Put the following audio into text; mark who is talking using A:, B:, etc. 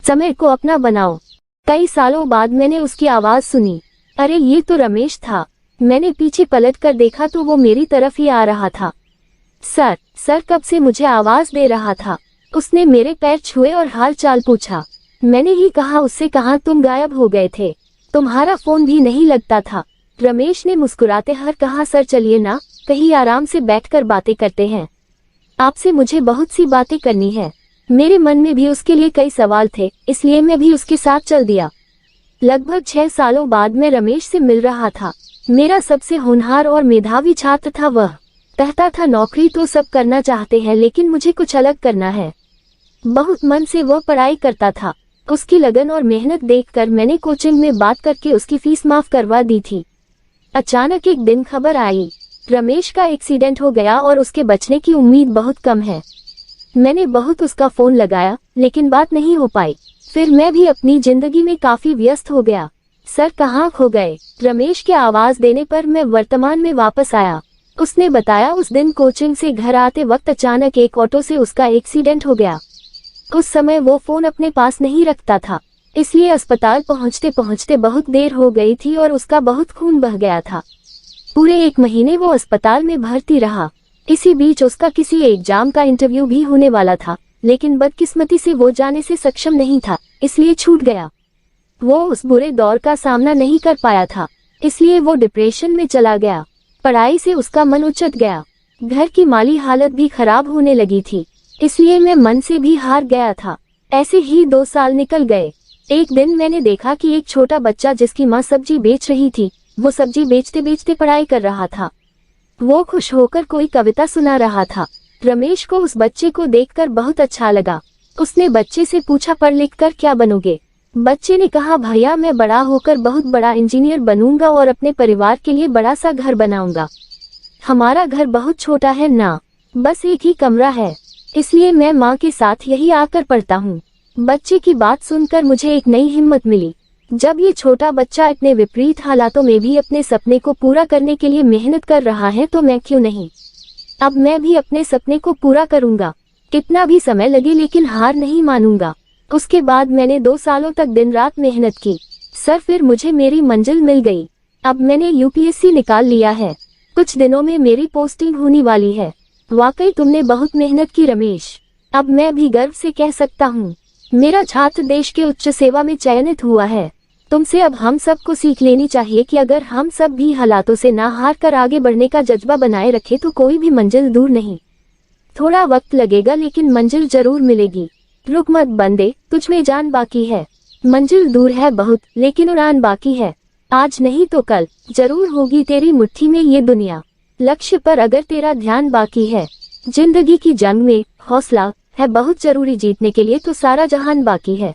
A: समय को अपना बनाओ। कई सालों बाद मैंने उसकी आवाज सुनी। अरे ये तो रमेश था। मैंने पीछे पलट कर देखा तो वो मेरी तरफ ही आ रहा था। सर कब से मुझे आवाज दे रहा था। उसने मेरे पैर छुए और हाल चाल पूछा। मैंने ही कहा उससे, कहाँ तुम गायब हो गए थे, तुम्हारा फोन भी नहीं लगता था। रमेश ने मुस्कुराते हुए कहा, सर चलिए ना, कहीं आराम से बैठकर बातें करते हैं। आपसे मुझे बहुत सी बातें करनी है। मेरे मन में भी उसके लिए कई सवाल थे, इसलिए मैं भी उसके साथ चल दिया। लगभग 6 सालों बाद मैं रमेश से मिल रहा था। मेरा सबसे होनहार और मेधावी छात्र था वह। कहता था नौकरी तो सब करना चाहते हैं, लेकिन मुझे कुछ अलग करना है। बहुत मन से वह पढ़ाई करता था। उसकी लगन और मेहनत देखकर मैंने कोचिंग में बात करके उसकी फीस माफ करवा दी थी। अचानक एक दिन खबर आई, रमेश का एक्सीडेंट हो गया और उसके बचने की उम्मीद बहुत कम है। मैंने बहुत उसका फोन लगाया, लेकिन बात नहीं हो पाई। फिर मैं भी अपनी जिंदगी में काफी व्यस्त हो गया। सर कहाँ खो गए। रमेश की आवाज देने पर मैं वर्तमान में वापस आया। उसने बताया, उस दिन कोचिंग से घर आते वक्त अचानक एक ऑटो से उसका एक्सीडेंट हो गया। उस समय वो फोन अपने पास नहीं रखता था, इसलिए अस्पताल पहुंचते पहुंचते बहुत देर हो गई थी और उसका बहुत खून बह गया था। पूरे 1 महीने वो अस्पताल में भर्ती रहा। इसी बीच उसका किसी एग्जाम का इंटरव्यू भी होने वाला था, लेकिन बदकिस्मती से वो जाने से सक्षम नहीं था, इसलिए छूट गया। वो उस बुरे दौर का सामना नहीं कर पाया था, इसलिए वो डिप्रेशन में चला गया। पढ़ाई से उसका मन उचट गया। घर की माली हालत भी खराब होने लगी थी, इसलिए मैं मन से भी हार गया था। ऐसे ही 2 साल निकल गए। एक दिन मैंने देखा कि एक छोटा बच्चा जिसकी माँ सब्जी बेच रही थी, वो सब्जी बेचते बेचते पढ़ाई कर रहा था। वो खुश होकर कोई कविता सुना रहा था। रमेश को उस बच्चे को देखकर बहुत अच्छा लगा। उसने बच्चे से पूछा, पढ़ लिख कर क्या बनोगे। बच्चे ने कहा, भैया मैं बड़ा होकर बहुत बड़ा इंजीनियर बनूंगा और अपने परिवार के लिए बड़ा सा घर बनाऊंगा। हमारा घर बहुत छोटा है ना, बस एक ही कमरा है, इसलिए मैं माँ के साथ यही आकर पढ़ता हूँ। बच्चे की बात सुनकर मुझे एक नई हिम्मत मिली। जब ये छोटा बच्चा इतने विपरीत हालातों में भी अपने सपने को पूरा करने के लिए मेहनत कर रहा है, तो मैं क्यों नहीं। अब मैं भी अपने सपने को पूरा करूंगा, कितना भी समय लगे, लेकिन हार नहीं मानूंगा। उसके बाद मैंने 2 सालों तक दिन रात मेहनत की। सर फिर मुझे मेरी मंजिल मिल गई। अब मैंने यूपीएससी निकाल लिया है। कुछ दिनों में मेरी पोस्टिंग होने वाली है। वाकई तुमने बहुत मेहनत की रमेश। अब मैं भी गर्व से कह सकता हूँ, मेरा छात्र देश के उच्च सेवा में चयनित हुआ है। तुमसे अब हम सबको सीख लेनी चाहिए कि अगर हम सब भी हालातों से ना हार कर आगे बढ़ने का जज्बा बनाए रखे तो कोई भी मंजिल दूर नहीं। थोड़ा वक्त लगेगा, लेकिन मंजिल जरूर मिलेगी। रुक मत बंदे, तुझ में जान बाकी है। मंजिल दूर है बहुत, लेकिन उड़ान बाकी है। आज नहीं तो कल जरूर होगी तेरी मुट्ठी में ये दुनिया। लक्ष्य पर अगर तेरा ध्यान बाकी है। जिंदगी की जंग में हौसला है बहुत जरूरी, जीतने के लिए तो सारा जहान बाकी है।